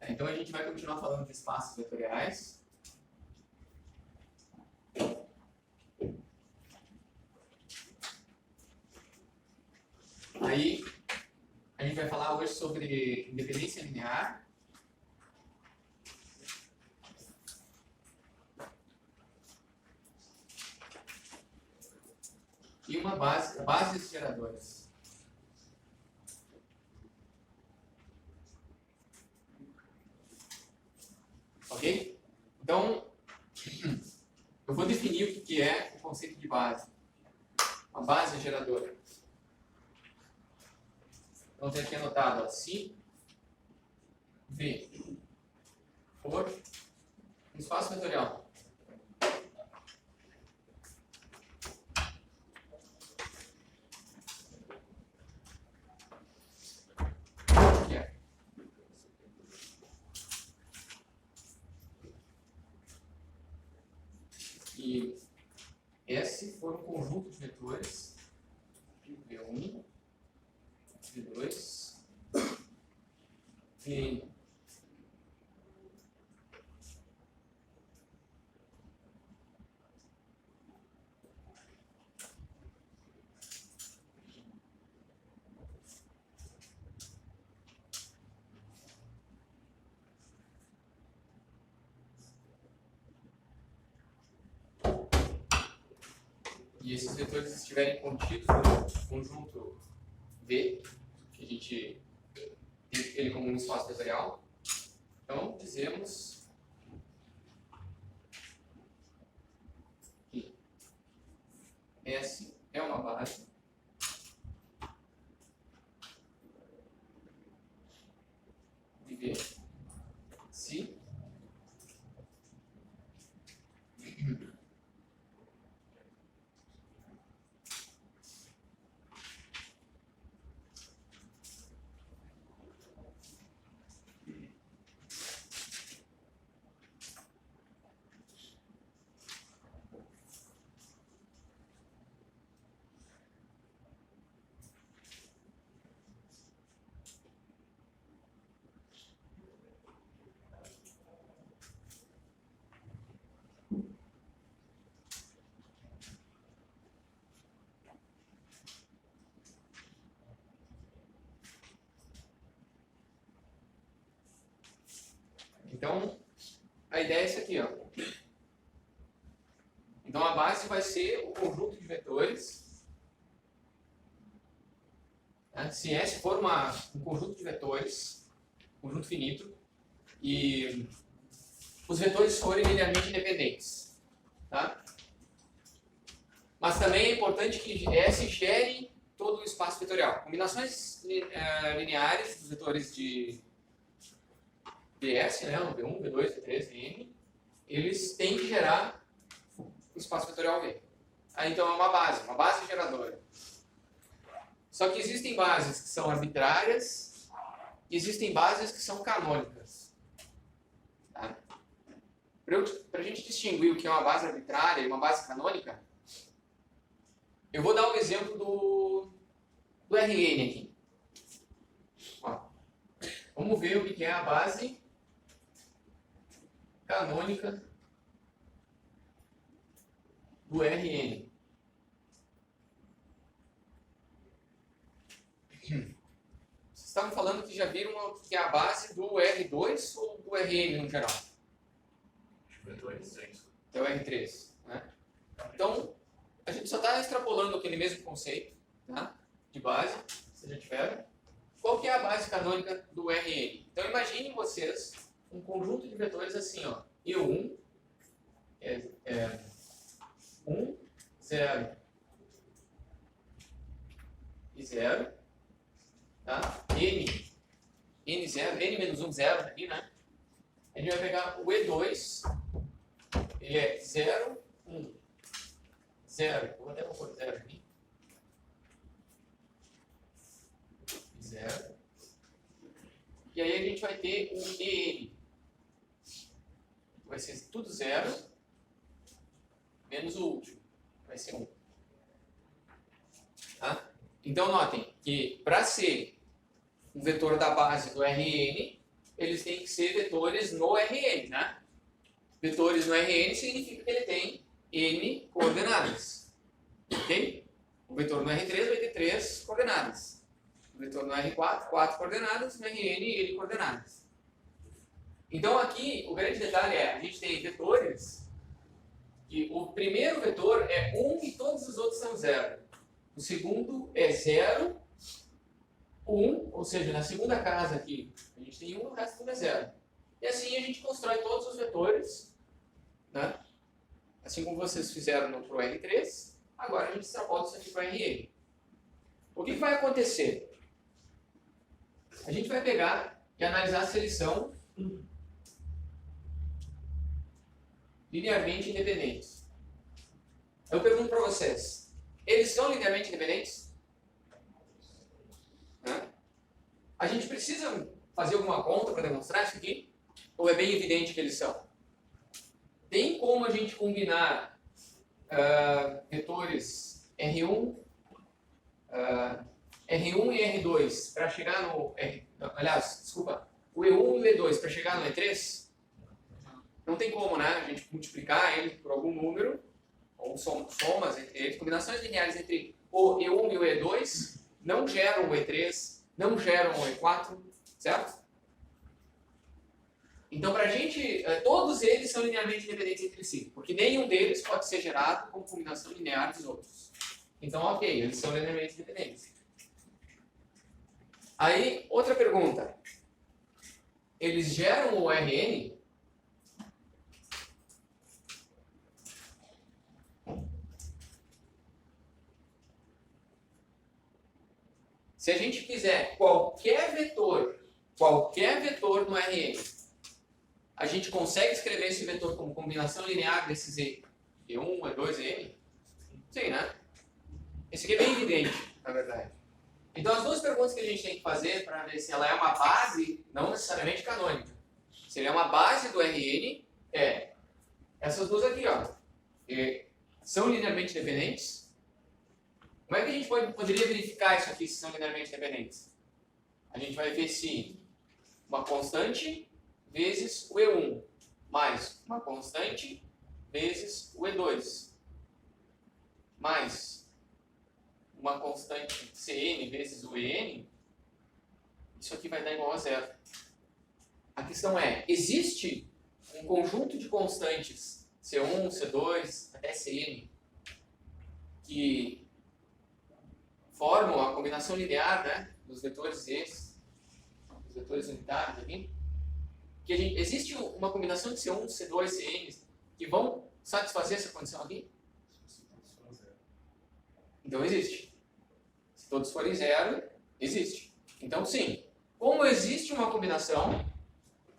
Então a gente vai continuar falando de espaços vetoriais. Aí a gente vai falar hoje sobre independência linear. E uma bases geradoras. Ok? Então, eu vou definir o que é o conceito de base. Uma base geradora. Então, tem aqui anotado, ó, se V for um espaço vetorial que é e S for um conjunto de vetores V1, V2, Vn. E esses vetores estiverem contidos no conjunto V, que a gente tem ele como um espaço vetorial, então dizemos que S é uma base de V se Então, a ideia é isso aqui, ó. Então, a base vai ser o conjunto de vetores. Né? Se S for um conjunto de vetores, conjunto finito, e os vetores forem linearmente independentes. Tá? Mas também é importante que S gere todo o espaço vetorial. Combinações lineares dos vetores de VS, né, o V1, V2, V3, Vn, eles têm que gerar o espaço vetorial V. Aí, então é uma base geradora. Só que existem bases que são arbitrárias e existem bases que são canônicas. Tá? Para a gente distinguir o que é uma base arbitrária e uma base canônica, eu vou dar um exemplo do Rn aqui. Ó, vamos ver o que é a base canônica do Rn. Vocês estavam falando que já viram o que é a base do R2 ou do Rn no geral? É o R3. Né? Então, a gente só está extrapolando aquele mesmo conceito, tá? De base, se já tiveram. Qual que é a base canônica do Rn? Então, imaginem vocês um conjunto de vetores assim, ó. E1 é 1, 0 e 0. Tá? N0, N menos 1, 0 aqui, né? A gente vai pegar o E2, ele é 0, 1, 0. Vou até pôr 0 aqui. 0. E aí a gente vai ter um EN. Vai ser tudo 0, menos o último. Vai ser 1. Tá? Então, notem que para ser um vetor da base do Rn, eles têm que ser vetores no Rn, né? Vetores no Rn significa que ele tem n coordenadas, ok? O vetor no R3 vai ter 3 coordenadas. O vetor no R4, 4 coordenadas, no Rn, n coordenadas. Então aqui, o grande detalhe é, a gente tem vetores, que o primeiro vetor é 1 e todos os outros são 0. O segundo é 0, 1, ou seja, na segunda casa aqui, a gente tem 1 e o resto tudo é 0. E assim a gente constrói todos os vetores, né? Assim como vocês fizeram para o R3, agora a gente extrapola isso aqui para o Rn. O que vai acontecer? A gente vai pegar e analisar se eles são linearmente independentes. Eu pergunto para vocês, eles são linearmente independentes? A gente precisa fazer alguma conta para demonstrar isso aqui? Ou é bem evidente que eles são? Tem como a gente combinar vetores R1, R1 e R2 para chegar no... aliás, desculpa, o E1 e o E2 para chegar no E3? Não tem como, né? A gente multiplicar ele por algum número, ou somas entre eles, combinações lineares entre o E1 e o E2 não geram o E3, não geram o E4, certo? Então, para a gente, todos eles são linearmente independentes entre si, porque nenhum deles pode ser gerado como combinação linear dos outros. Então, ok, eles são linearmente independentes. Aí, outra pergunta. Eles geram o Rn? Se a gente quiser qualquer vetor no Rn, a gente consegue escrever esse vetor como combinação linear desses E1, E2 e N? Sim, né? Esse aqui é bem evidente, na verdade. Então, as duas perguntas que a gente tem que fazer para ver se ela é uma base, não necessariamente canônica. Se ele é uma base do Rn, essas duas aqui, ó. São linearmente dependentes? Como é que a gente poderia verificar isso aqui se são linearmente dependentes? A gente vai ver se uma constante vezes o E1 mais uma constante vezes o E2 mais uma constante Cn vezes o En, isso aqui vai dar igual a 0. A questão é, existe um conjunto de constantes C1, C2 até Cn que formam a combinação linear, né, dos vetores esses, dos vetores unitários aqui, que existe uma combinação de C1, C2, Cn que vão satisfazer essa condição aqui? Então existe. Se todos forem 0, existe. Então sim, como existe uma combinação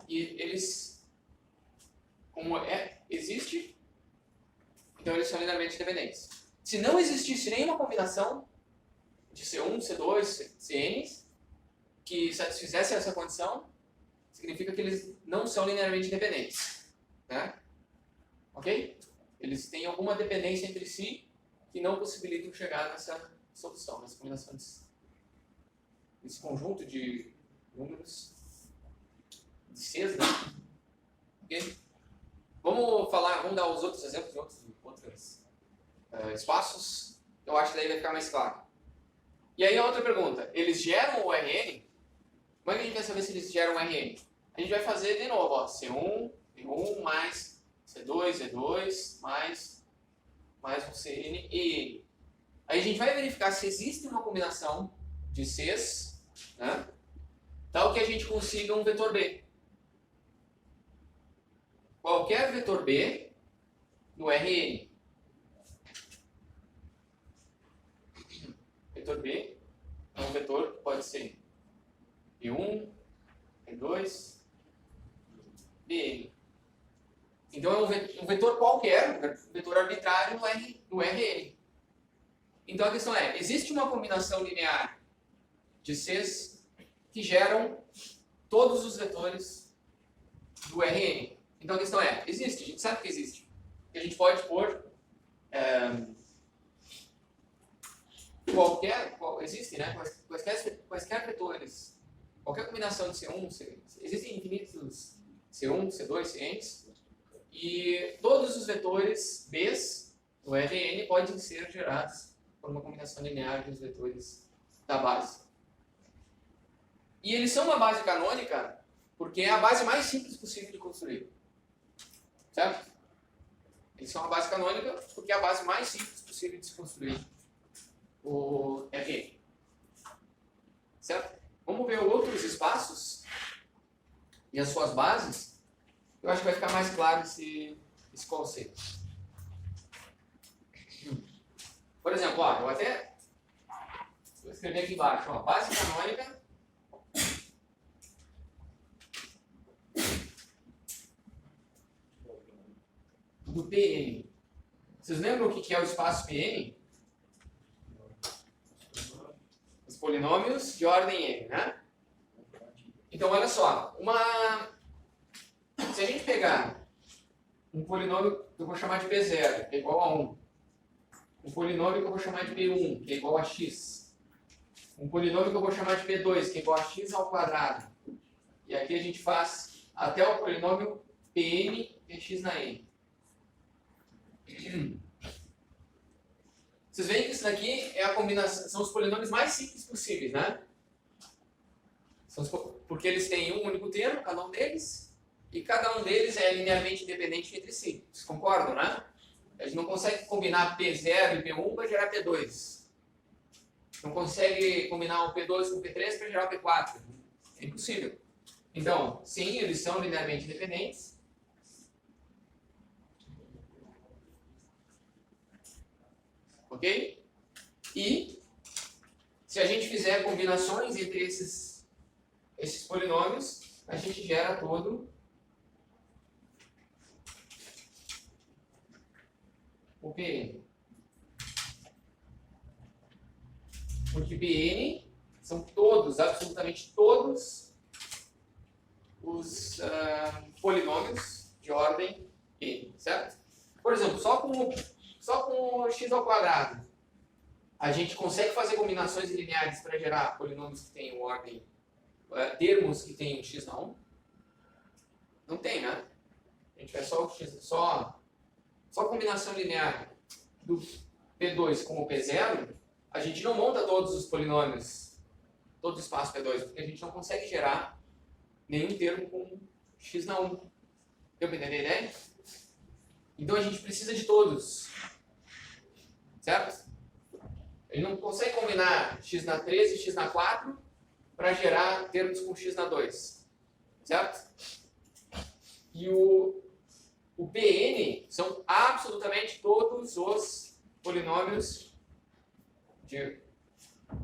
e eles, existe, então eles são linearmente independentes. Se não existisse nenhuma combinação de C1, C2, Cn que satisfizesse essa condição, significa que eles não são linearmente independentes, né? Ok? Eles têm alguma dependência entre si que não possibilitam chegar nessa solução, nessa combinação desse conjunto de números de Cs, né? Ok? Vamos dar os outros exemplos de outros espaços. Eu acho que daí vai ficar mais claro. E aí a outra pergunta, eles geram o Rn? Como é que a gente vai saber se eles geram o Rn? A gente vai fazer de novo, ó, C1, E1 mais C2, E2 mais um Cn e N. Aí a gente vai verificar se existe uma combinação de Cs, né, tal que a gente consiga um vetor B. Qualquer vetor B no Rn. Vetor B é um vetor que pode ser E1, E2, Bn. Então é um vetor qualquer, um vetor arbitrário no Rn. Então a questão é, existe uma combinação linear de Cs que geram todos os vetores do Rn. Então a questão é, existe, a gente sabe que existe. Que a gente pode pôr existem, né, quaisquer vetores qualquer combinação de C1, existem infinitos C1, C2, Cns, e todos os vetores Bs do Rn podem ser gerados por uma combinação linear dos vetores da base. E eles são uma base canônica porque é a base mais simples possível de construir. Certo? Eles são uma base canônica porque é a base mais simples possível de se construir o Rn. Certo? Vamos ver outros espaços e as suas bases. Eu acho que vai ficar mais claro esse conceito. Por exemplo, ó, eu até vou escrever aqui embaixo, ó, base canônica do Pn. Vocês lembram o que é o espaço Pn? Os polinômios de ordem n, né? Então, olha só, se a gente pegar um polinômio que eu vou chamar de P0, que é igual a 1, um polinômio que eu vou chamar de P1, que é igual a x, um polinômio que eu vou chamar de P2, que é igual a x ao quadrado, e aqui a gente faz até o polinômio Pn x na n. Vocês veem que isso daqui é a combinação, são os polinômios mais simples possíveis, né? Porque eles têm um único termo, cada um deles, e cada um deles é linearmente independente entre si. Vocês concordam, né? A gente não consegue combinar P0 e P1 para gerar P2. Não consegue combinar o P2 com o P3 para gerar o P4. É impossível. Então, sim, eles são linearmente independentes. Ok? E se a gente fizer combinações entre esses polinômios, a gente gera todo o Pn. Porque Pn são todos, absolutamente todos, os polinômios de ordem n, certo? Por exemplo, só com x ao quadrado, a gente consegue fazer combinações lineares para gerar polinômios que tenham ordem, termos que tenham x na 1? Não tem, né? A gente faz só combinação linear do P2 com o P0, a gente não monta todos os polinômios, todo o espaço P2, porque a gente não consegue gerar nenhum termo com x na 1. Deu para entender a ideia? Então a gente precisa de todos. Certo? Ele não consegue combinar x na 3 e x na 4 para gerar termos com x na 2. Certo? E o Pn são absolutamente todos os polinômios de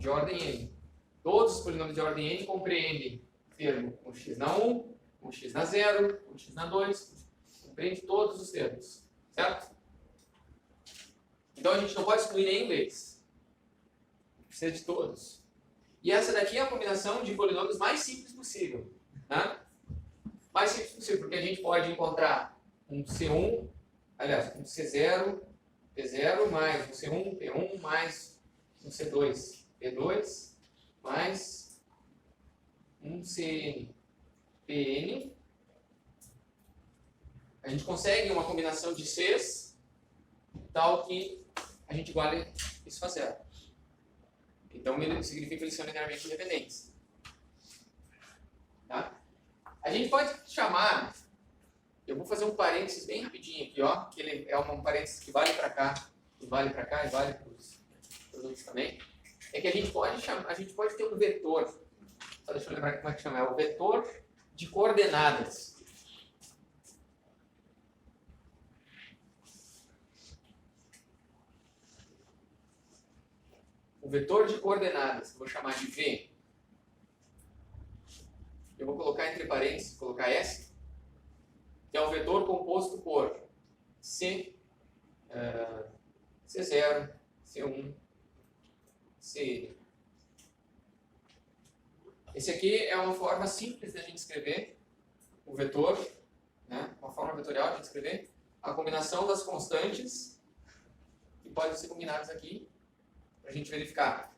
ordem n. Todos os polinômios de ordem n compreendem termo com x na 1, com x na 0, com x na 2. Compreende todos os termos. Certo? Então a gente não pode excluir nenhum deles. Precisa de todos. E essa daqui é a combinação de polinômios mais simples possível. Né? Mais simples possível, porque a gente pode encontrar um C1, aliás, um C0, P0, mais um C1, P1, mais um C2, P2, mais um CN, PN. A gente consegue uma combinação de Cs tal que a gente iguala isso a zero. Então, significa que eles são linearmente independentes. Tá? A gente pode chamar, eu vou fazer um parênteses bem rapidinho aqui, ó, que ele é um parênteses que vale para cá, e vale para cá, e vale para os outros também. É que a gente pode ter um vetor, só deixa eu lembrar como é que chama, é o vetor de coordenadas. O vetor de coordenadas, que eu vou chamar de V, eu vou colocar entre parênteses, colocar S, que é um vetor composto por C, C0, C1, C. Esse aqui é uma forma simples de a gente escrever o vetor, né? Uma forma vetorial de a gente escrever a combinação das constantes que podem ser combinadas aqui, para a gente verificar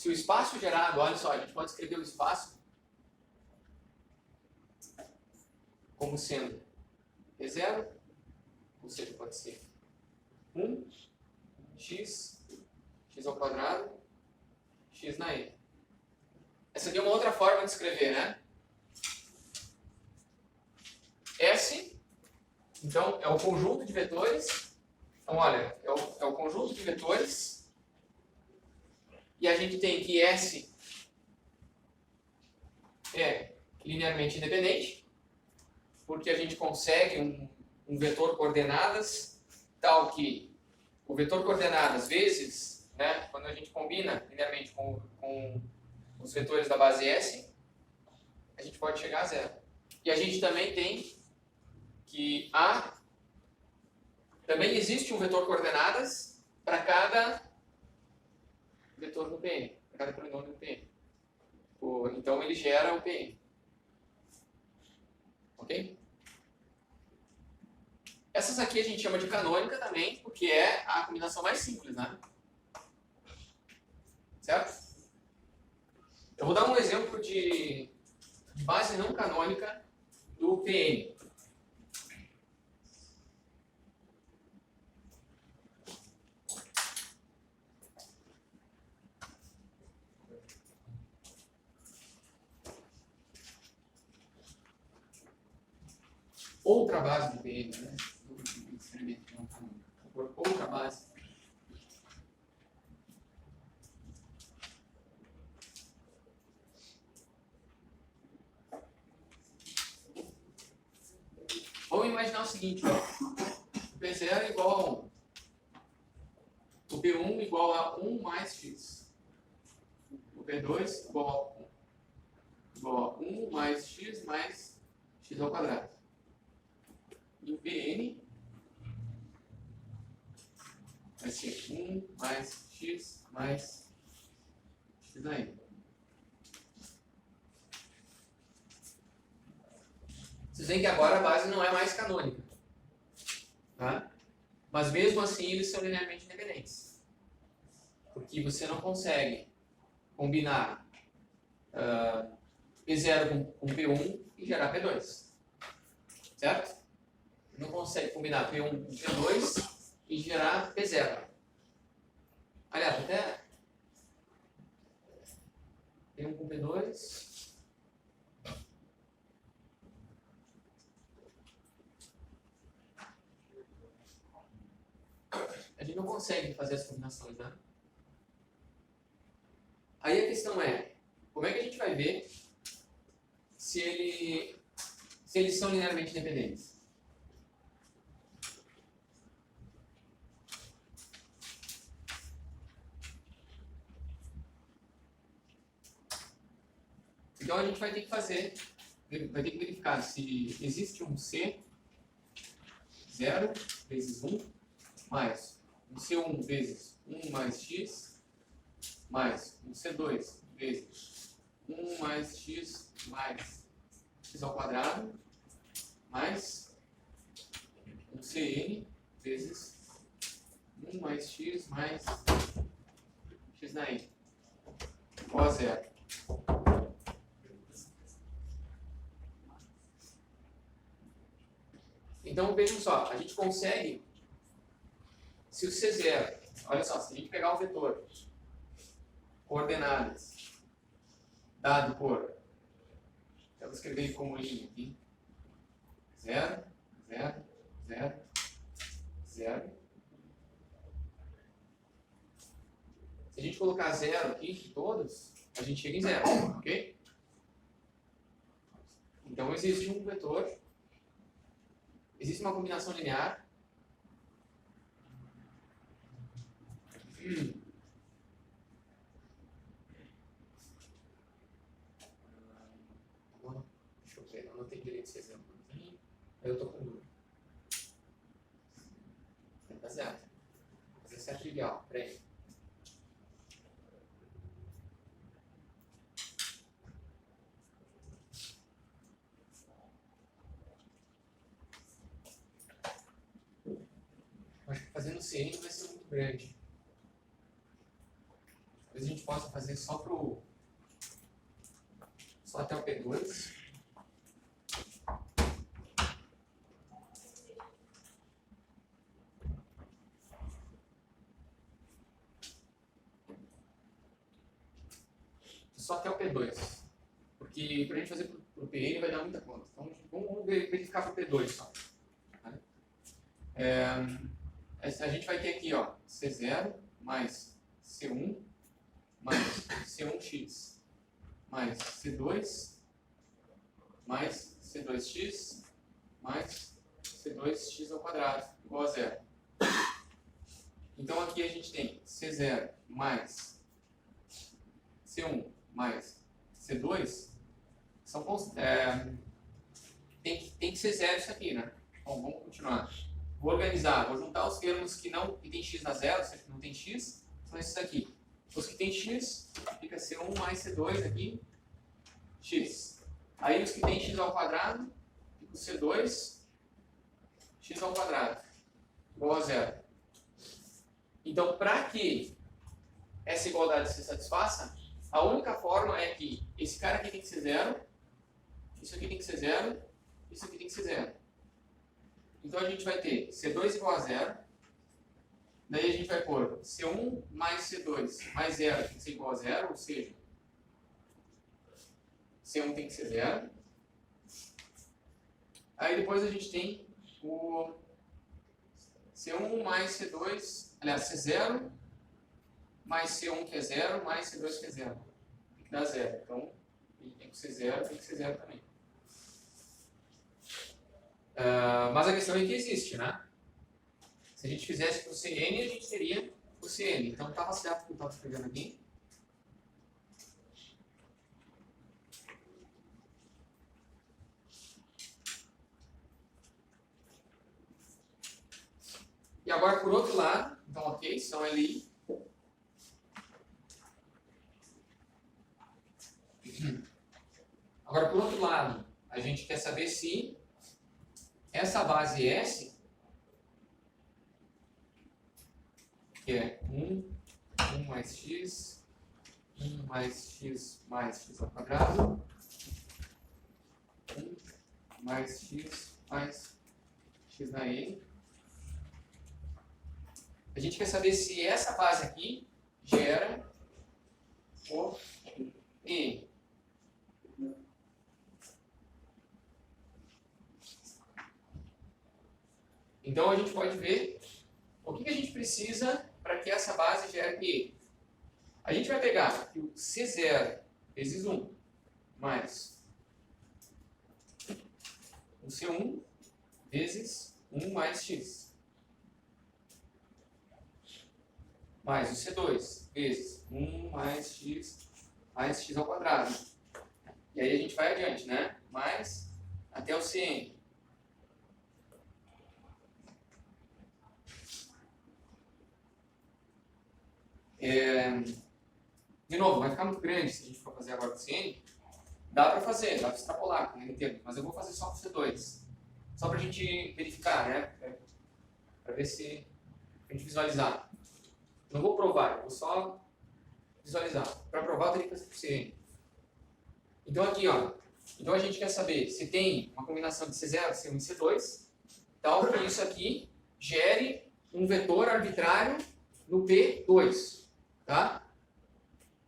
Se o espaço gerado, olha só, a gente pode escrever o espaço como sendo E0, ou seja, pode ser 1x, x ao quadrado, x na e. Essa aqui é uma outra forma de escrever, né? S, então, é o conjunto de vetores. Então, olha, é o conjunto de vetores. E a gente tem que S é linearmente independente, porque a gente consegue um vetor coordenadas tal que o vetor coordenadas vezes, né, quando a gente combina linearmente com os vetores da base S, a gente pode chegar a zero. E a gente também tem que também existe um vetor coordenadas para cada vetor no PN, para cada polinômio no PN. Então ele gera o PN. Ok? Essas aqui a gente chama de canônica também, porque é a combinação mais simples, né? Certo? Eu vou dar um exemplo de base não canônica do PN. Outra base do PN, né? Outra base. Vamos imaginar o seguinte, ó. O P0 é igual a o P1 igual a 1 mais x. O P2 igual a 1 mais x ao quadrado. E o Pn vai ser 1 mais x na n. Vocês veem que agora a base não é mais canônica. Tá? Mas mesmo assim eles são linearmente independentes. Porque você não consegue combinar P0 com P1 e gerar P2. Certo? Não consegue combinar P1 com P2 e gerar P0. Aliás, até P1 com P2. A gente não consegue fazer as combinações, né? Aí a questão é, como é que a gente vai ver se eles são linearmente independentes? Então a gente vai ter que verificar se existe um C 0 vezes 1 mais um C1 vezes 1 mais x mais um C2 vezes 1 mais x ao quadrado mais um Cn vezes 1 mais x na n igual a 0. Então vejam só, a gente consegue, se o C0, olha só, se a gente pegar o vetor coordenadas dado por, eu vou escrever como linha aqui, 0, 0, 0, 0. Se a gente colocar 0 aqui de todos, a gente chega em 0, ok? Então existe um vetor, existe uma combinação linear deixa eu ver, eu não tenho direito esse exemplo aqui, eu estou com dúvida. Tá certo. Mas esse é trivial, peraí. Acho que fazendo CN vai ser muito grande. talvez a gente possa fazer só até o P2. Só até o P2. Porque para a gente fazer para o PN vai dar muita conta. Então vamos verificar para o P2 só. A gente vai ter aqui, ó, C0 mais C1 mais C1x mais C2 mais C2x mais C2x ao quadrado igual a 0. Então aqui a gente tem C0 mais C1 mais C2 são, tem que ser 0 isso aqui, né? Bom, vamos continuar. Vou organizar, vou juntar os termos que tem x na 0, ou seja, que não tem x, são esses aqui. Os que tem x, fica C1 mais C2 aqui, x. Aí os que tem x ao quadrado, fica o C2, x ao quadrado, igual a 0. Então, para que essa igualdade se satisfaça, a única forma é que esse cara aqui tem que ser 0, isso aqui tem que ser 0, isso aqui tem que ser 0. Então a gente vai ter C2 igual a 0, daí a gente vai pôr C1 mais C2 mais 0 tem que ser igual a 0, ou seja, C1 tem que ser 0. Aí depois a gente tem o C1 mais C2, aliás, C0 mais C1 que é 0 mais C2 que é 0. Tem que dar 0. Então, ele tem que ser 0, tem que ser 0 também. Mas a questão é que existe, né? Se a gente fizesse para o CN, a gente teria o CN. Então estava certo o que eu estava escrevendo aqui. E agora por outro lado, então ok, são LI. Agora por outro lado, a gente quer saber se essa base S, que é 1 mais x, 1 mais x ao quadrado, 1 mais x na n. A gente quer saber se essa base aqui gera o n. Então a gente pode ver o que a gente precisa para que essa base gere E. A gente vai pegar o C0 vezes 1 mais o C1 vezes 1 mais x mais o C2 vezes 1 mais x ao quadrado. E aí a gente vai adiante, né? Mais até o Cn. De novo, vai ficar muito grande se a gente for fazer agora com o CN. Dá para fazer, dá para extrapolar com ele inteiro, mas eu vou fazer só com o C2. Só para a gente verificar, né? Para ver se a gente visualizar. Não vou provar, eu vou só visualizar. Para provar, eu teria que fazer com o CN. Então aqui, ó. Então a gente quer saber se tem uma combinação de C0, C1 e C2, tal que isso aqui gere um vetor arbitrário no P2. Tá?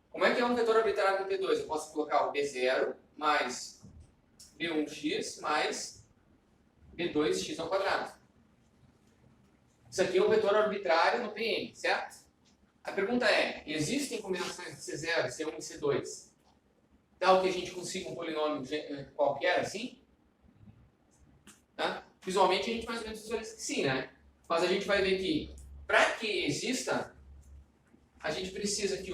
Como é que é um vetor arbitrário do P2? Eu posso colocar o B0 mais B1x mais B2x ao quadrado. Isso aqui é um vetor arbitrário no Pn, certo? A pergunta é, existem combinações de C0, C1 e C2 tal que a gente consiga um polinômio qualquer assim? Tá? Visualmente a gente mais ou menos visualiza que sim, né? Mas a gente vai ver que para que exista, a gente precisa que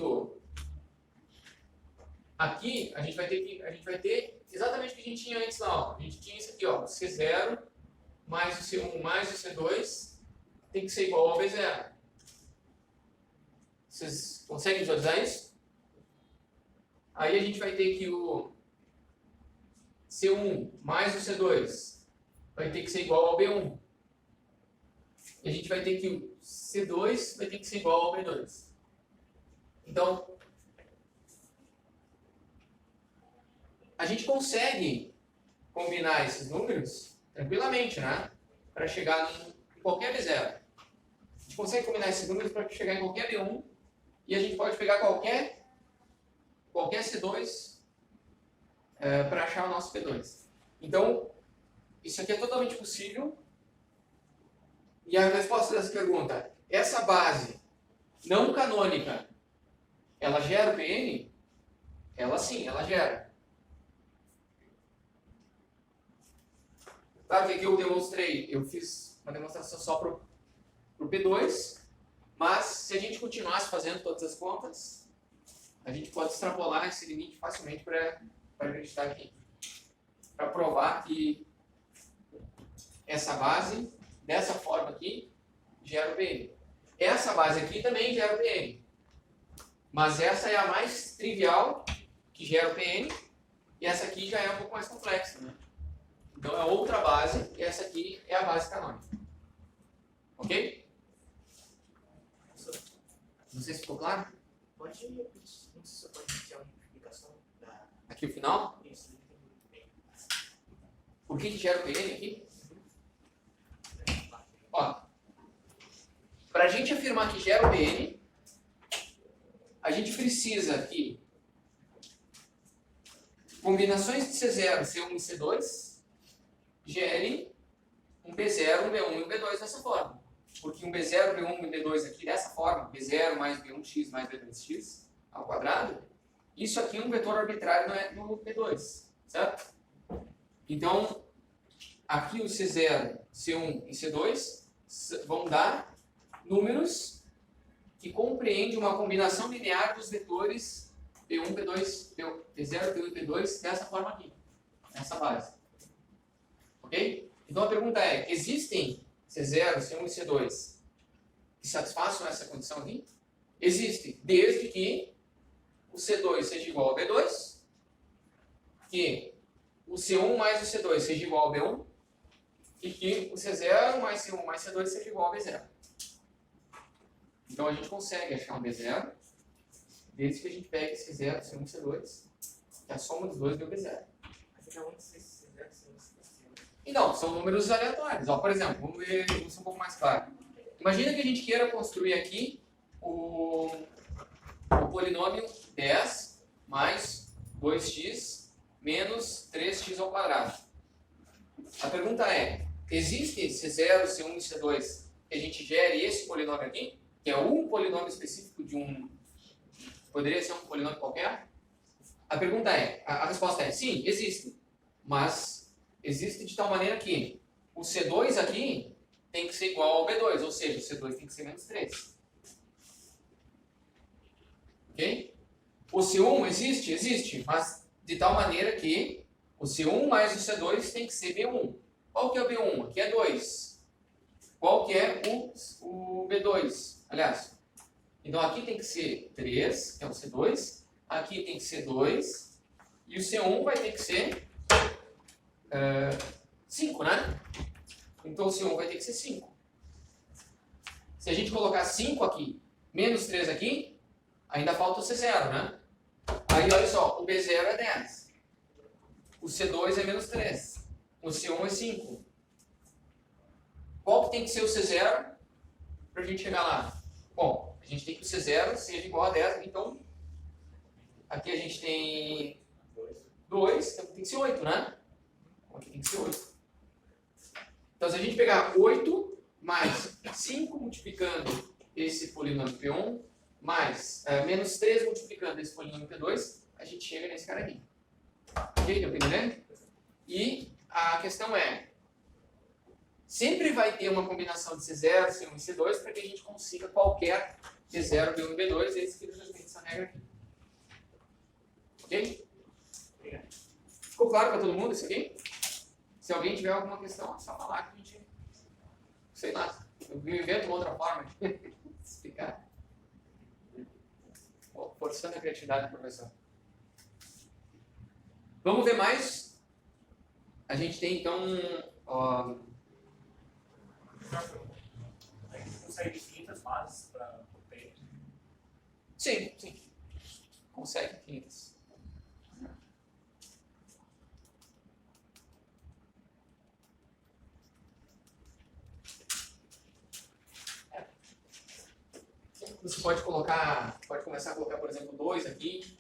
aqui a gente vai ter exatamente o que a gente tinha antes na aula. A gente tinha isso aqui, ó, o C0 mais o C1 mais o C2 tem que ser igual ao B0. Vocês conseguem visualizar isso? Aí a gente vai ter que o C1 mais o C2 vai ter que ser igual ao B1. E a gente vai ter que o C2 vai ter que ser igual ao B2. Então, a gente consegue combinar esses números tranquilamente, né? Para chegar em qualquer B0. A gente consegue combinar esses números para chegar em qualquer B1 e a gente pode pegar qualquer C2 para achar o nosso P2. Então, isso aqui é totalmente possível. E a resposta dessa pergunta, essa base não canônica, ela gera o PN? Ela sim, ela gera. Claro que aqui eu demonstrei, eu fiz uma demonstração só para o P2, mas se a gente continuasse fazendo todas as contas, a gente pode extrapolar esse limite facilmente para acreditar aqui. Para provar que essa base, dessa forma aqui, gera o PN. Essa base aqui também gera o PN. Mas essa é a mais trivial, que gera o PN, e essa aqui já é um pouco mais complexa, né? Então é outra base, e essa aqui é a base canônica. Ok? Não sei se ficou claro? Pode, não sei se você pode iniciar uma explicação da... Aqui o final? Isso, bem. Por que gera o PN aqui? Ó, para a gente afirmar que gera o PN, a gente precisa que combinações de C0, C1 e C2 gerem um B0, um B1 e um B2 dessa forma. Porque um B0, B1 e B2 aqui dessa forma, B0 mais B1x mais B2x ao quadrado, isso aqui é um vetor arbitrário no B2, certo? Então, aqui o C0, C1 e C2 vão dar números que compreendem uma combinação linear dos vetores P1, P2, P0, P1 e P2 dessa forma aqui, nessa base. Ok? Então a pergunta é, existem C0, C1 e C2 que satisfaçam essa condição aqui? Existe, desde que o C2 seja igual ao B2, que o C1 mais o C2 seja igual ao B1, e que o C0 mais C1 mais C2 seja igual ao B0. Então a gente consegue achar um B0, desde que a gente pegue C0, C1 e C2, que a soma dos dois deu B0. E não, são números aleatórios. Ó, por exemplo, vamos ver isso um pouco mais claro. Imagina que a gente queira construir aqui o polinômio 10 mais 2x menos 3x ao quadrado. A pergunta é, existe C0, C1 e C2 que a gente gere esse polinômio aqui? Que é um polinômio específico de um... Poderia ser um polinômio qualquer? A pergunta é, a resposta é sim, existe. Mas existe de tal maneira que o C2 aqui tem que ser igual ao B2, ou seja, o C2 tem que ser menos 3. Ok? O C1 existe? Existe, mas de tal maneira que o C1 mais o C2 tem que ser B1. Qual que é o B1? Aqui é 2. Qual que é o B2? Aliás, então aqui tem que ser 3, que é o C2. Aqui tem que ser 2. E o C1 vai ter que ser 5, né? Então o C1 vai ter que ser 5. Se a gente colocar 5 aqui, menos 3 aqui, ainda falta o C0, né? Aí olha só, o B0 é 10. O C2 é menos 3. O C1 é 5. Qual que tem que ser o C0 para a gente chegar lá? Bom, a gente tem que o C0 seja igual a 10, então aqui a gente tem 2, então tem que ser 8, né? Aqui tem que ser 8. Então se a gente pegar 8 mais 5 multiplicando esse polinômio P1, mais menos 3 multiplicando esse polinômio P2, a gente chega nesse cara aqui. Ok? Deu pra entender? E a questão é, sempre vai ter uma combinação de C0, C1 e C2 para que a gente consiga qualquer B0, B1 e B2, esse que justamente essa regra aqui. Ok? Ficou claro para todo mundo isso aqui? Se alguém tiver alguma questão, é só falar que a gente, sei lá, eu invento uma outra forma de explicar. Forçando a criatividade do professor. Vamos ver mais. A gente tem então consegue infinitas bases para o P. Sim, sim. Consegue infinitas. Você pode começar a colocar, por exemplo, 2 aqui,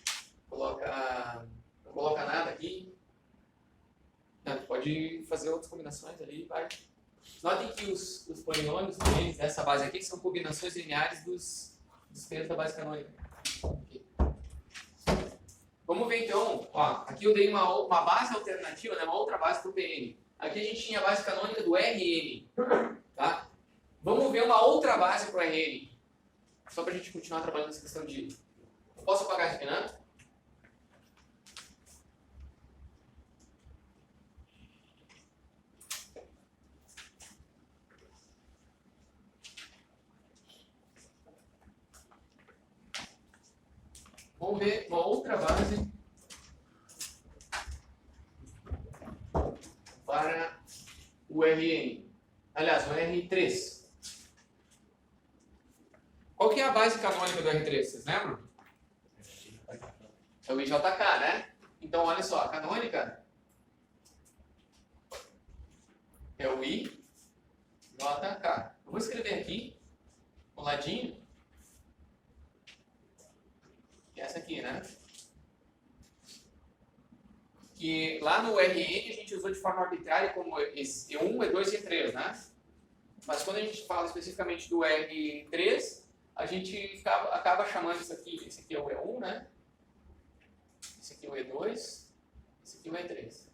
não coloca nada aqui. Pode fazer outras combinações ali, vai. Notem que os polinômios dessa base aqui são combinações lineares dos termos da base canônica. Okay. Vamos ver então, ó, aqui eu dei uma base alternativa, né, uma outra base para o Pn. Aqui a gente tinha a base canônica do Rn. Tá? Vamos ver uma outra base para o Rn. Só para a gente continuar trabalhando nessa questão de... Posso apagar aqui, né? Vamos ver uma outra base para o Rn. Aliás, o R3. Qual que é a base canônica do R3? Vocês lembram? É o IJK, né? Então, olha só, a canônica é o IJK. Eu vou escrever aqui, um ladinho. Essa aqui, né? Que lá no RN a gente usou de forma arbitrária como esse E1, E2 e E3, né? Mas quando a gente fala especificamente do R3, a gente acaba chamando isso aqui, esse aqui é o E1, né? Esse aqui é o E2, esse aqui é o E3.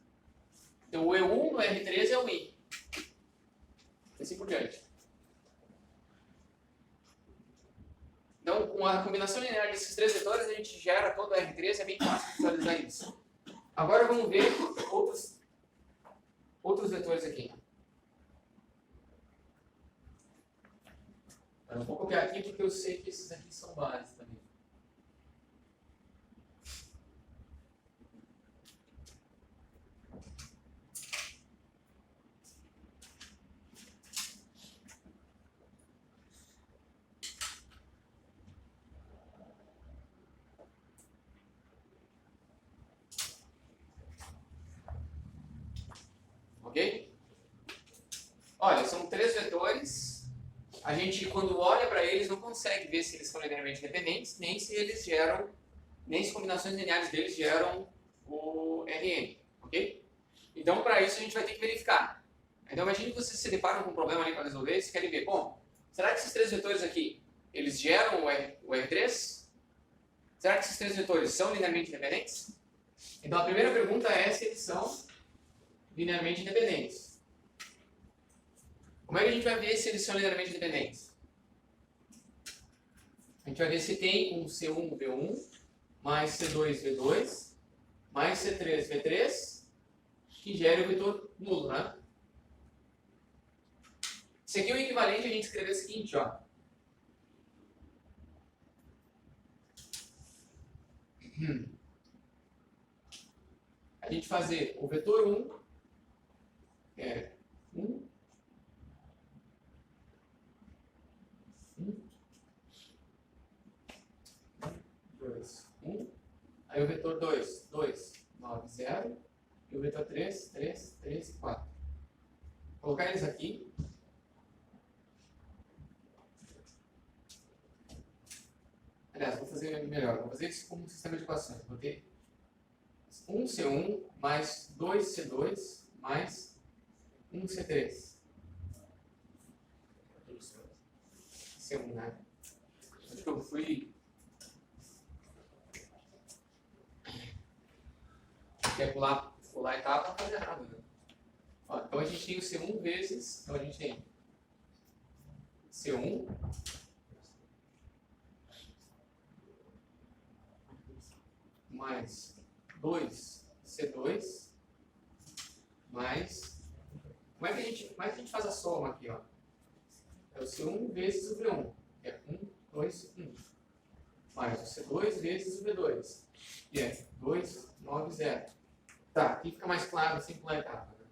Então o E1 no R3 é o I. E assim por diante. Então, com a combinação linear desses 3 vetores, a gente gera todo o R3, é bem fácil visualizar isso. Agora vamos ver outros vetores aqui. Eu vou copiar aqui porque eu sei que esses aqui são bases também. Ok? Olha, são 3 vetores. A gente, quando olha para eles, não consegue ver se eles são linearmente independentes, nem se eles geram, nem se combinações lineares deles geram o Rn. Ok? Então, para isso, a gente vai ter que verificar. Então, imagine que vocês se deparam com um problema ali para resolver e vocês querem ver, bom, será que esses 3 vetores aqui, eles geram o R3? Será que esses 3 vetores são linearmente independentes? Então, a primeira pergunta é se eles são linearmente independentes. Como é que a gente vai ver se eles são linearmente independentes? A gente vai ver se tem um C1 V1 mais C2 V2 mais C3 V3 que gere o vetor nulo, né? Esse aqui é o equivalente a gente escrever o seguinte, ó. A gente fazer o vetor 1 é 1, 2, 1. Aí o vetor 2, 2, 9, 0. E o vetor 3, 3, 3 e 4. Vou colocar eles aqui. Aliás, vou fazer melhor. Vou fazer isso como um sistema de equações. Vou ter 1C1 mais 2C2 mais 1C3. C1, né? Acho que eu fui... Quer pular etapa, fazer errado, né? Ó, então a gente tem o C1 vezes... Então a gente tem C1 mais 2C2 mais... Como é que a gente faz a soma aqui, ó? É o C1 vezes o V1. É 1, 2, 1. Mais o C2 vezes o V2. E é 2, 9, 0. Tá, aqui fica mais claro sem pular a etapa, né?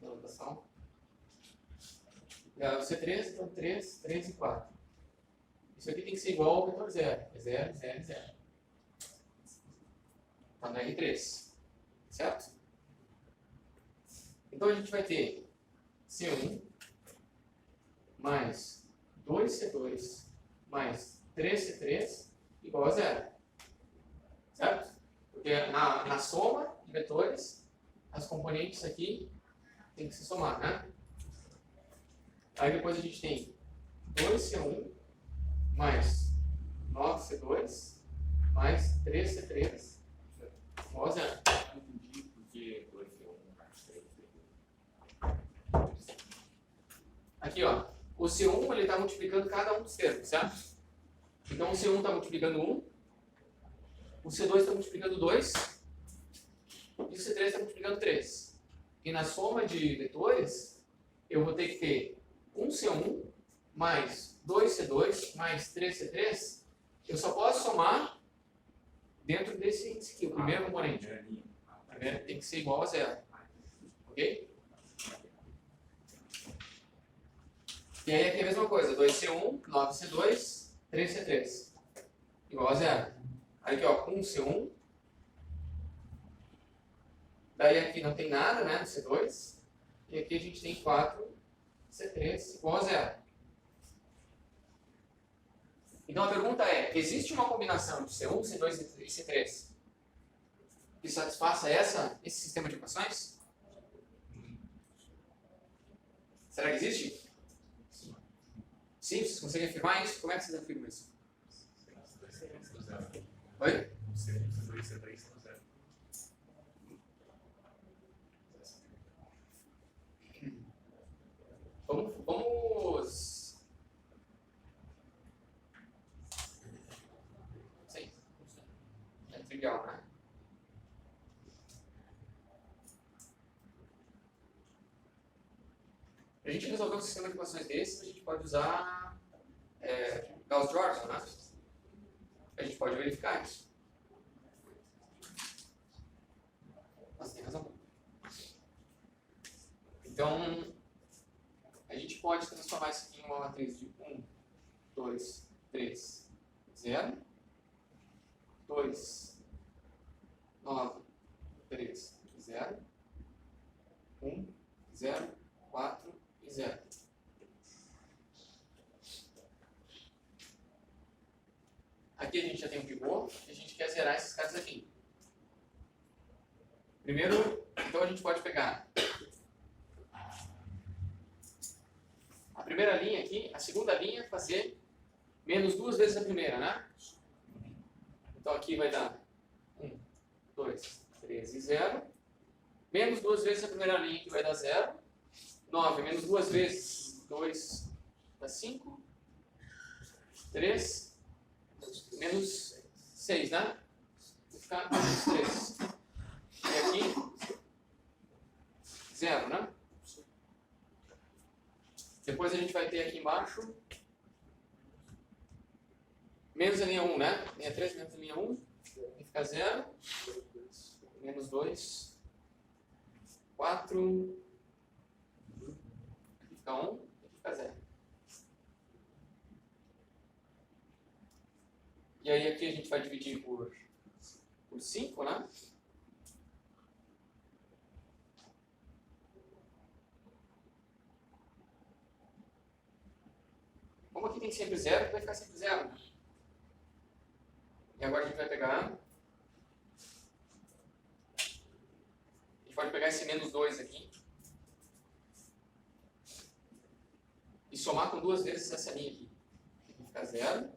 Na anotação. O C3, então 3, 3 e 4. Isso aqui tem que ser igual ao vetor 0. É 0, 0, 0. Está no R3. Certo? Então a gente vai ter C1 mais 2C2 mais 3C3 igual a 0. Certo? Porque na soma de vetores, as componentes aqui tem que se somar, né? Aí depois a gente tem 2C1 mais 9C2 mais 3C3 igual a 0. Não entendi porque 2C1 mais 3C3. Aqui, ó, o C1 ele está multiplicando cada um dos termos, certo? Então o C1 está multiplicando 1, o C2 está multiplicando 2 e o C3 está multiplicando 3. E na soma de vetores, eu vou ter que ter 1C1 mais 2C2 mais 3C3. Eu só posso somar dentro desse índice aqui, o primeiro componente. O primeiro tem que ser igual a 0. Ok? E aí aqui é a mesma coisa, 2C1, 9C2, 3C3. Igual a 0. Aí aqui, ó, 1C1. Daí aqui não tem nada, né, no C2. E aqui a gente tem 4C3 igual a 0. Então a pergunta é, existe uma combinação de C1, C2 e C3 que satisfaça esse sistema de equações? Será que existe? Sim, vocês conseguem afirmar isso? Como é que vocês afirmam isso? Oi? C2 e C3 são 0. Vamos... Sim. É trivial, né? Para a gente resolver um sistema de equações desses, a gente pode usar Gauss-Jordan, né? A gente pode verificar isso. Mas tem razão. Então, a gente pode transformar isso aqui em uma matriz de 1, 2, 3, 0, 2, 9, 3, 0, 1, 0, 4 e 0. Aqui a gente já tem um pivô e a gente quer zerar esses caras aqui. Primeiro, então a gente pode pegar a primeira linha aqui, a segunda linha, fazer menos 2 vezes a primeira, né? Então aqui vai dar 1, 2, 3 e 0. Menos 2 vezes a primeira linha, que vai dar 0. 9 menos 2 vezes 2 dá 5. 3 menos 6, né? Vai ficar menos 3. E aqui, 0, né? Depois a gente vai ter aqui embaixo menos a linha 1, né? Linha 3 menos a linha 1, vai ficar 0. Menos 2, 4, aqui fica 1, aqui fica 0. E aí aqui a gente vai dividir por 5, né? Como aqui tem sempre 0, vai ficar sempre 0. Né? E agora a gente vai pegar... A gente pode pegar esse menos 2 aqui. E somar com 2 vezes essa linha aqui. Aqui fica 0.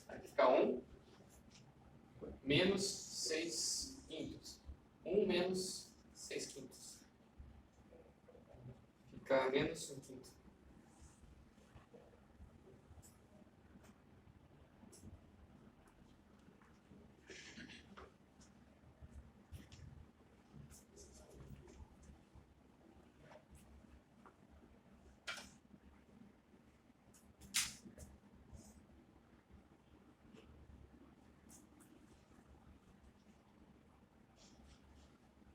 Aqui fica 1. Menos 6 quintos. 1 menos 6 quintos. Fica menos 1 quinto.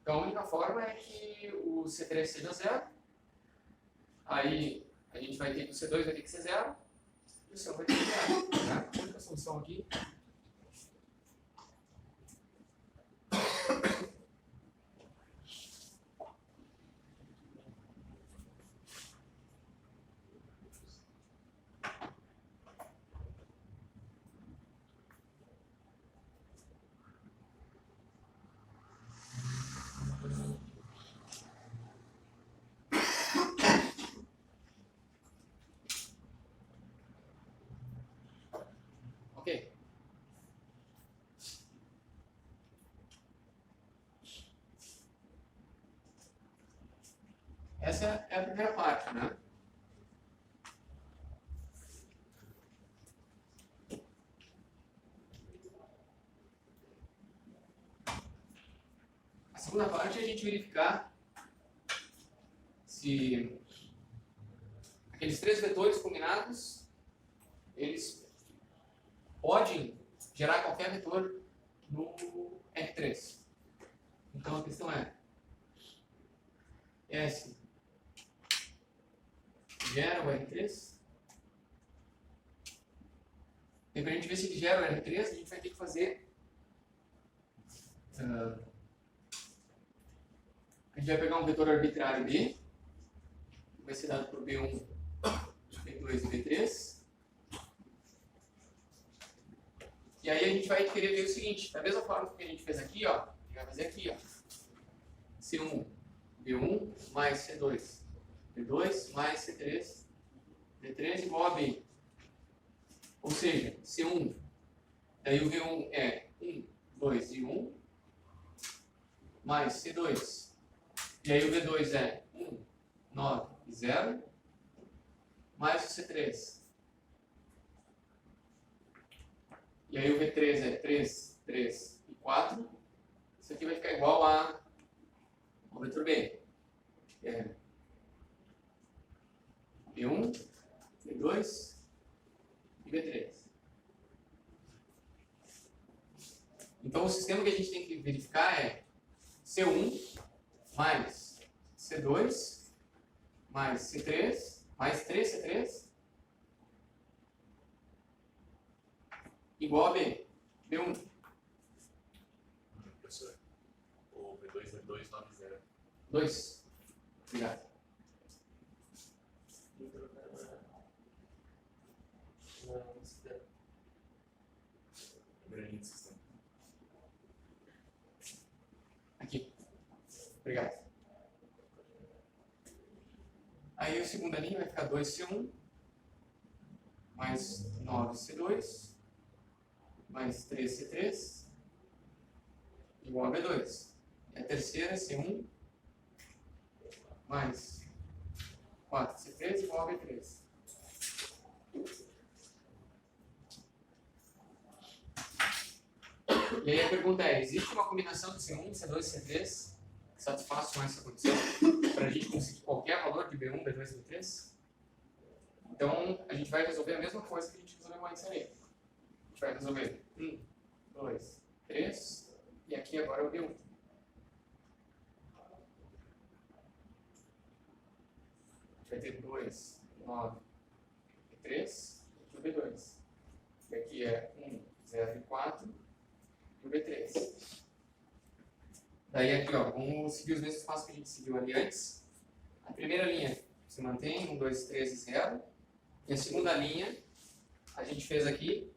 Então a única forma é que o C3 seja 0. Aí a gente vai ter que o C2 vai ter que ser 0. E o seu vai ter zero. Tá? A única solução aqui. Ok. Essa é a primeira parte, né? A segunda parte é a gente verificar se aqueles três vetores combinados, eles podem gerar qualquer vetor no R3. Então a questão é, S gera o R3? E para a gente ver se ele gera o R3, a gente vai ter que fazer... a gente vai pegar um vetor arbitrário B, que vai ser dado por B1, B2 e B3. E aí a gente vai querer ver o seguinte, da mesma forma que a gente fez aqui, ó, a gente vai fazer aqui, ó, C1, B1 mais C2, B2 mais C3, B3 igual a B. Ou seja, C1, daí o V1 é 1, 2 e 1, mais C2, e aí o V2 é 1, 9 e 0, mais o C3. E aí o V3 é 3, 3 e 4. Isso aqui vai ficar igual ao vetor B. É B1, B2 e B3. Então o sistema que a gente tem que verificar é C1 mais C2 mais C3 mais 3C3 igual a B. B1. Professor, o V2 é 290. 2. Obrigado. Primeira linha do sistema. Aqui. Obrigado. Aí a segunda linha vai ficar 2C1 mais 9C2 mais 3C3 igual a B2. E a terceira, C1 mais 4C3 igual a B3. E aí a pergunta é, existe uma combinação de C1, C2 e C3 que satisfaçam essa condição para a gente conseguir qualquer valor de B1, B2 e B3? Então, a gente vai resolver a mesma coisa que a gente resolveu antes ali. A gente vai resolver 1, 2, 3 e aqui agora é o B1. A gente vai ter 2, 9 e 3 e o B2. E aqui é 1, 0 e 4 e o B3. Daí aqui, ó, vamos seguir os mesmos passos que a gente seguiu ali antes. A primeira linha se mantém, 1, 2, 3 e 0. E a segunda linha, a gente fez aqui.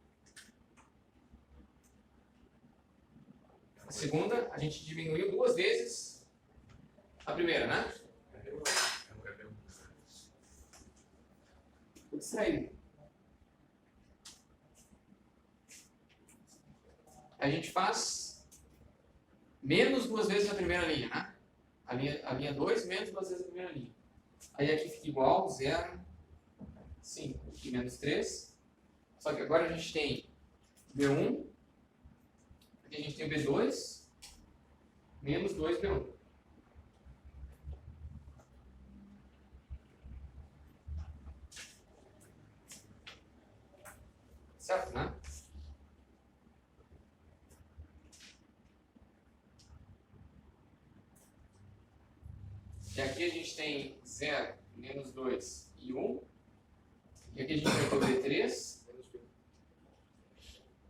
A segunda, a gente diminuiu duas vezes a primeira, né? Tô distraído. A gente faz menos duas vezes a primeira linha, né? A linha 2 menos duas vezes a primeira linha. Aí aqui fica igual, 0, 5 e menos 3. Só que agora a gente tem B1, aqui a gente tem B2, menos 2B1. Certo, né? E aqui a gente tem 0, menos 2 e 1. E aqui a gente vai ter o B3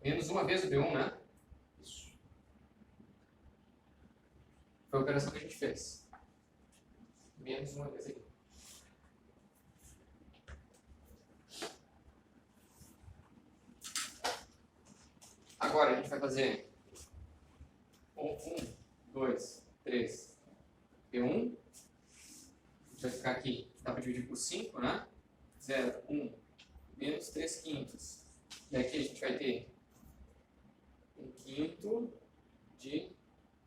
menos uma vez o B1, né? Isso. Foi a operação que a gente fez. Menos uma vez aqui. Agora a gente vai fazer 1, 2, 3, P1. A gente vai ficar aqui, dá para dividir por 5, né? 0, 1, menos 3 quintos. E aqui a gente vai ter 1 quinto de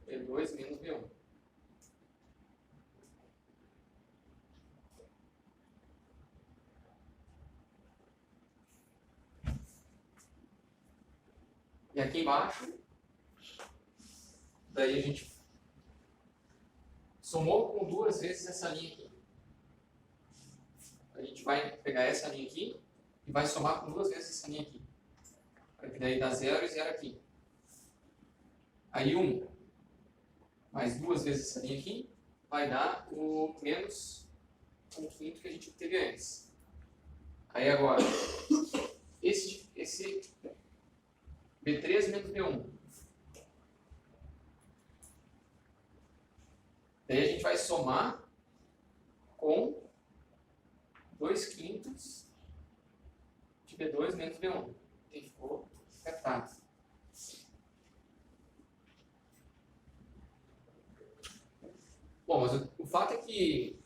B2 menos B1. E aqui embaixo, daí a gente somou com 2 vezes essa linha aqui. A gente vai pegar essa linha aqui e vai somar com 2 vezes essa linha aqui. Para que daí dá 0 e 0 aqui. Aí 1 mais 2 vezes essa linha aqui vai dar o menos 1 quinto que a gente teve antes. Aí agora, esse B3 menos B1. Daí a gente vai somar com 2 quintos de B2 menos B1. E ficou apertado. Bom, mas o fato é que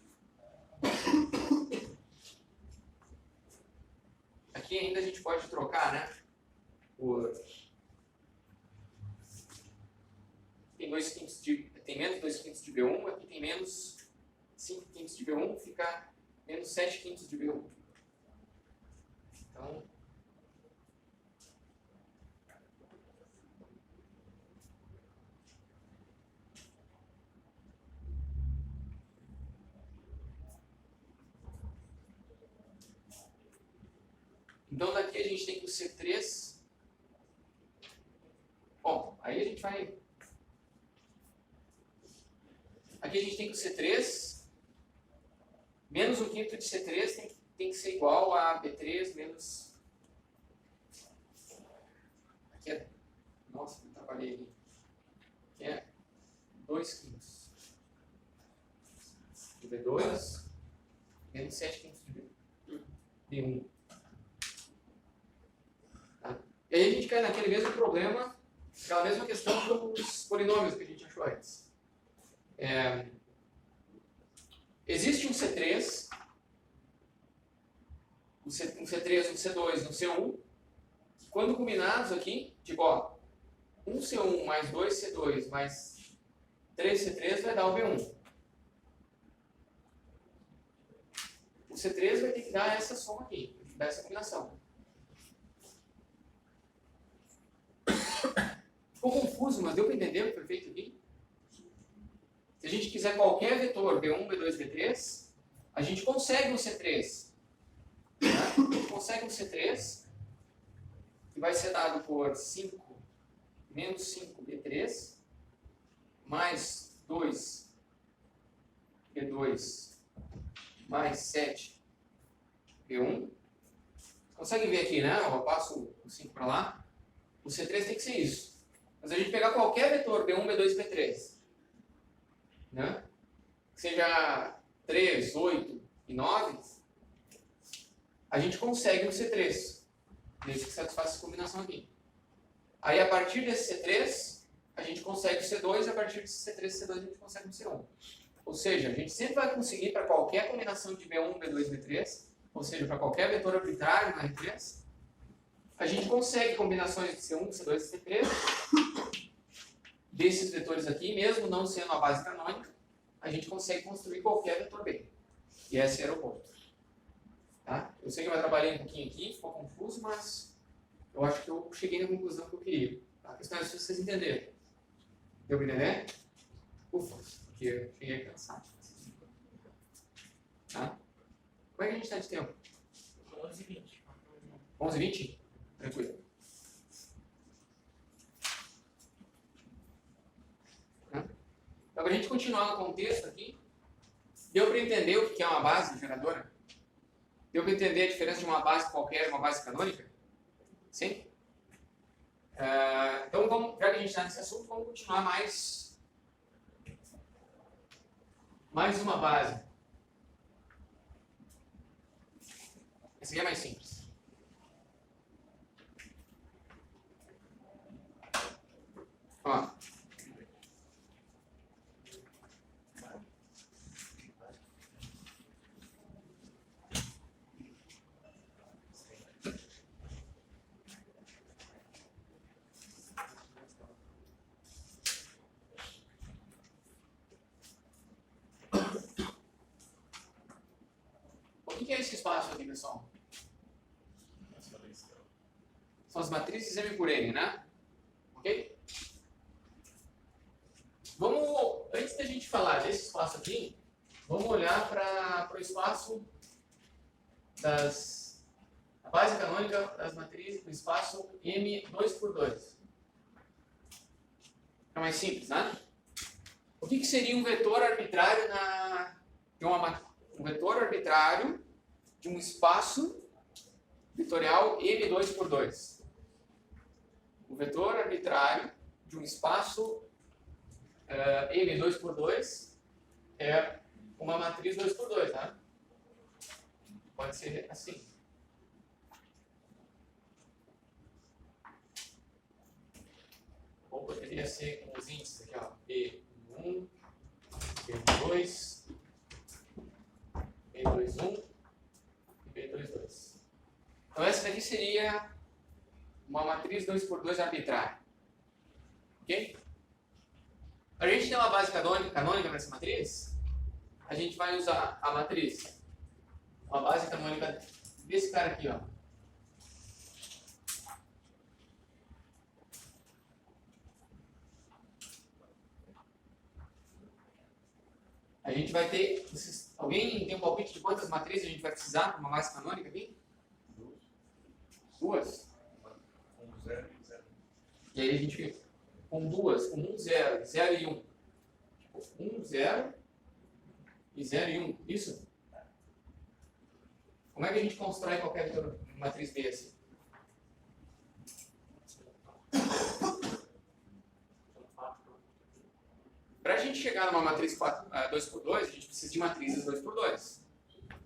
aqui ainda a gente pode trocar, né? Tem menos 2 quintos de B1, aqui tem menos 5 quintos de B1, fica menos 7 quintos de B1. Então daqui a gente tem que o C3. Bom, aí a gente vai. Aqui a gente tem que o C3 menos 1 quinto de C3 tem que ser igual a B3 menos. Aqui é. Nossa, eu trabalhei aqui. Aqui é 2 quintos de B2 menos 7 quintos de B1. Tá? E aí a gente cai naquele mesmo problema, aquela mesma questão dos polinômios que a gente achou antes. Existe um C3, um C3, um C2, um C1, que quando combinados aqui, tipo, ó, 1 C1 mais 2 C2 mais 3 C3 vai dar o B1. O C3 vai ter que dar essa soma aqui, vai ter que dar essa combinação. Ficou confuso, mas deu para entender o que foi feito aqui? Se a gente quiser qualquer vetor B1, B2, B3, a gente consegue um C3. Né? A gente consegue um C3 que vai ser dado por 5 menos 5 B3 mais 2 B2 mais 7 B1. Conseguem ver aqui, né? Eu passo o 5 para lá. O C3 tem que ser isso. Mas a gente pegar qualquer vetor B1, B2 e B3, né? Que seja 3, 8 e 9, a gente consegue um C3, desde que satisfaça essa combinação aqui. Aí, a partir desse C3, a gente consegue o C2, e a partir desse C3 e C2 a gente consegue o C1. Ou seja, a gente sempre vai conseguir para qualquer combinação de B1, B2 e B3, ou seja, para qualquer vetor arbitrário na R3, a gente consegue combinações de C1, C2 e C3 desses vetores aqui, mesmo não sendo a base canônica, a gente consegue construir qualquer vetor B. E esse era o ponto. Tá? Eu sei que eu trabalhei um pouquinho aqui, ficou confuso, mas eu acho que eu cheguei na conclusão que eu queria. Tá? A questão é se vocês entenderem. Deu para entender? Ufa, porque eu cheguei cansado. Tá? Como é que a gente está de tempo? 11h20. 11h20? Tranquilo. Então, para a gente continuar no contexto aqui, deu para entender o que é uma base geradora? Deu para entender a diferença de uma base qualquer e uma base canônica? Sim? Então, já que a gente está nesse assunto, vamos continuar mais uma base. Essa aqui é mais simples. Ó. O que é esse espaço aqui, pessoal? São as matrizes M por N, né? Ok? Antes da gente falar desse espaço aqui, vamos olhar para o espaço da base canônica das matrizes, do espaço M2×2. É mais simples, né? O que seria um vetor arbitrário um vetor arbitrário de um espaço vetorial M2×2? O vetor arbitrário de um espaço M2×2 é uma matriz 2×2, né? Pode ser assim. Ou poderia ser com os índices aqui, ó, B1, B2, B21 e B22. Então essa daqui seria uma matriz 2×2 arbitrária. Ok? A gente tem uma base canônica para essa matriz, a gente vai usar a matriz, uma base canônica desse cara aqui, ó. A gente vai ter. Alguém tem um palpite de quantas matrizes a gente vai precisar para uma base canônica aqui? Duas? Um, zero e zero. E aí a gente. Com duas, com 1, 0, 0 e 1. 1, 0 e 0 e 1. Isso? Como é que a gente constrói qualquer matriz B assim? Para a gente chegar numa matriz 2×2, a gente precisa de matrizes 2×2.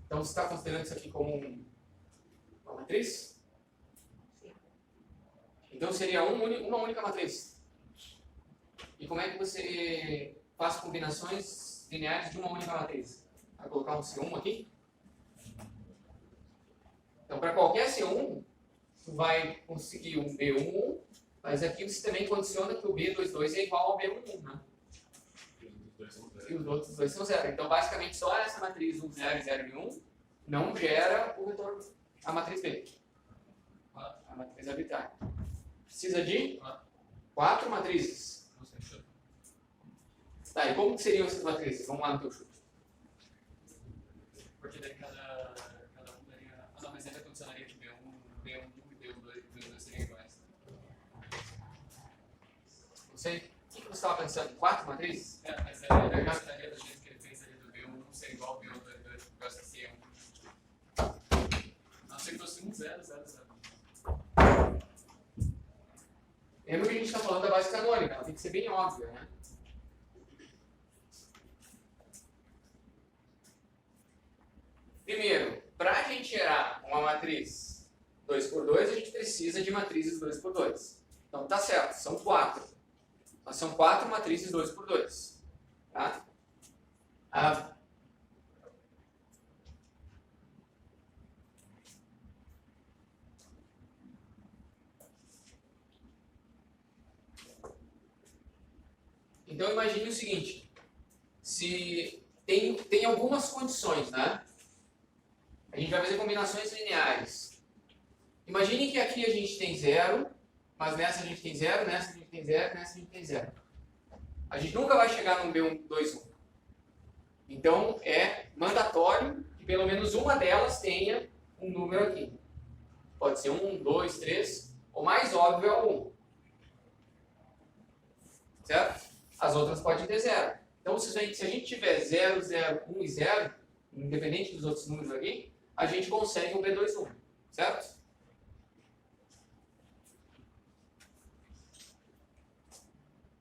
Então você está considerando isso aqui como uma matriz? Então seria uma única matriz. E como é que você faz combinações lineares de uma única matriz? Vai colocar um C1 aqui? Então, para qualquer C1, você vai conseguir um B11, mas aqui você também condiciona que o B22 é igual ao B11, né? E os outros dois são 0. Então, basicamente, só essa matriz 1, 0, 0 e 1 não gera o vetor, a matriz B. A matriz arbitrária. Precisa de 4 matrizes. Tá, e como que seriam essas matrizes? Vamos lá no teu chute. Porque daí cada um daria. Não, mas ainda condicionaria que B1 e B2 seriam iguais. Não sei. O que você estava pensando? 4 matrizes? É, mas aí eu condicionaria do jeito que ele fez ali do B1 ser igual ao B1 por causa que C1. A não ser que fosse 1, 0, 0, 0. Lembra que a gente está falando da base canônica, ela tem que ser bem óbvia, né? Primeiro, para a gente gerar uma matriz 2×2, a gente precisa de matrizes 2×2. Então tá certo, são 4. Mas são 4 matrizes 2×2. Tá? Então imagine o seguinte, se tem algumas condições, né? A gente vai fazer combinações lineares. Imagine que aqui a gente tem 0, mas nessa a gente tem 0, nessa a gente tem 0, nessa a gente tem 0. A gente nunca vai chegar no B1, 2, 1. Então é mandatório que pelo menos uma delas tenha um número aqui. Pode ser 1, 2, 3, o mais óbvio é o 1. Certo? As outras podem ter 0. Então se a gente tiver 0, 0, 1 e 0, independente dos outros números aqui, a gente consegue um B21, certo?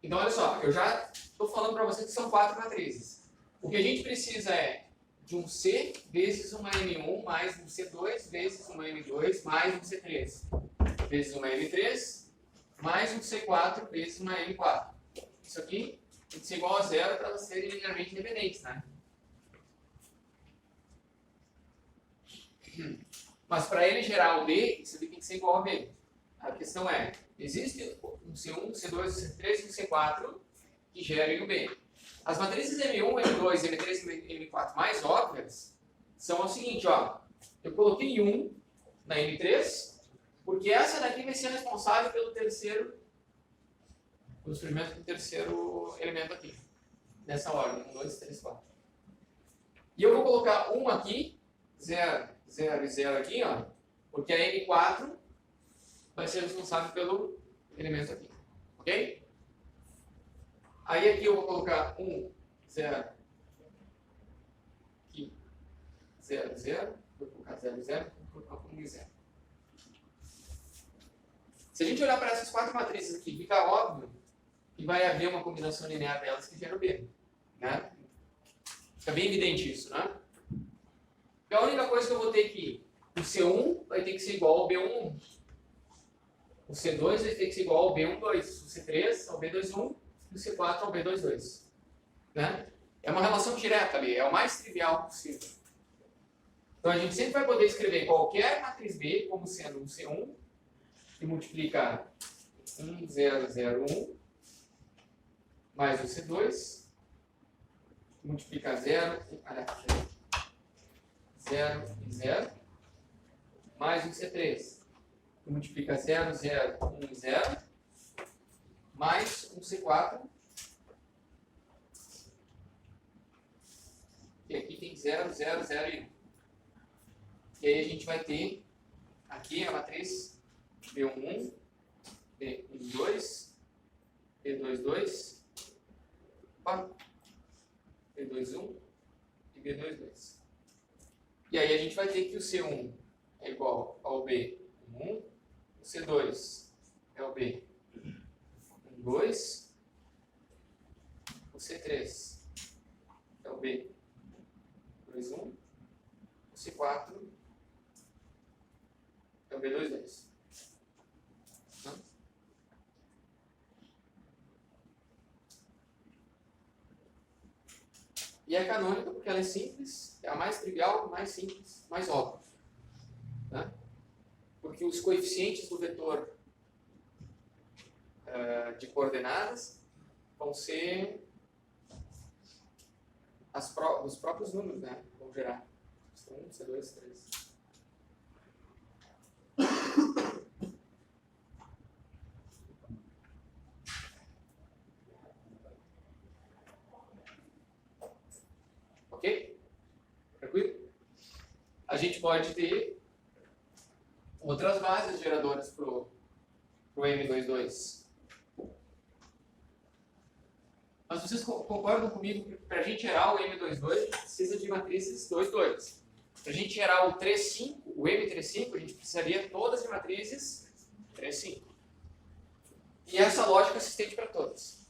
Então, olha só, eu já estou falando para vocês que são 4 matrizes. O que a gente precisa é de um C vezes uma M1 mais um C2 vezes uma M2 mais um C3 vezes uma M3 mais um C4 vezes uma M4. Isso aqui tem que ser igual a zero para elas serem linearmente independentes, né? Mas para ele gerar o D, isso aqui tem que ser igual a B. A questão é, existe um C1, um C2, um C3 e um C4 que gerem o B. As matrizes M1, M2, M3 e M4 mais óbvias são o seguinte, ó. Eu coloquei 1 na M3, porque essa daqui vai ser responsável pelo terceiro, pelo experimento do terceiro elemento aqui. Nessa ordem, 1, 2, 3, 4. E eu vou colocar 1 aqui, 0, 0 e 0 aqui, ó, porque a M4 vai ser responsável pelo elemento aqui. Ok? Aí aqui eu vou colocar 1, 0, aqui, 0, 0, vou colocar 0, 0, vou colocar 1 e 0. Se a gente olhar para essas 4 matrizes aqui, fica óbvio que vai haver uma combinação linear delas que gera o B. Né? Fica bem evidente isso, né? Então a única coisa que eu vou ter aqui, o C1 vai ter que ser igual ao B11. O C2 vai ter que ser igual ao B12. O C3 ao B21. E o C4 ao B22. Né? É uma relação direta ali, é o mais trivial possível. Então a gente sempre vai poder escrever qualquer matriz B como sendo um C1 que multiplica 1, 0, 0, 1 mais o C2 que multiplica 0 e 0 mais um C3 que multiplica 0, 0, 1 e 0 mais um C4 e aqui tem 0, 0, 0 e 1. E aí a gente vai ter aqui a matriz B11, B12, B22, B21 e B22. E aí a gente vai ter que o C1 é igual ao B1, o C2 é o B2, o C3 é o B21, o C4 é o B22. E é canônica porque ela é simples, é a mais trivial, mais simples, mais óbvia. Né? Porque os coeficientes do vetor de coordenadas vão ser os próprios números, né? Vão gerar C1, C2, C3. Ok? Tranquilo? A gente pode ter outras bases geradoras para o M22. Mas vocês concordam comigo que para a gente gerar o M22, a gente precisa de matrizes 2, 2. Para a gente gerar o 3,5, o M35, a gente precisaria todas de matrizes 3,5. E essa lógica se estende para todas.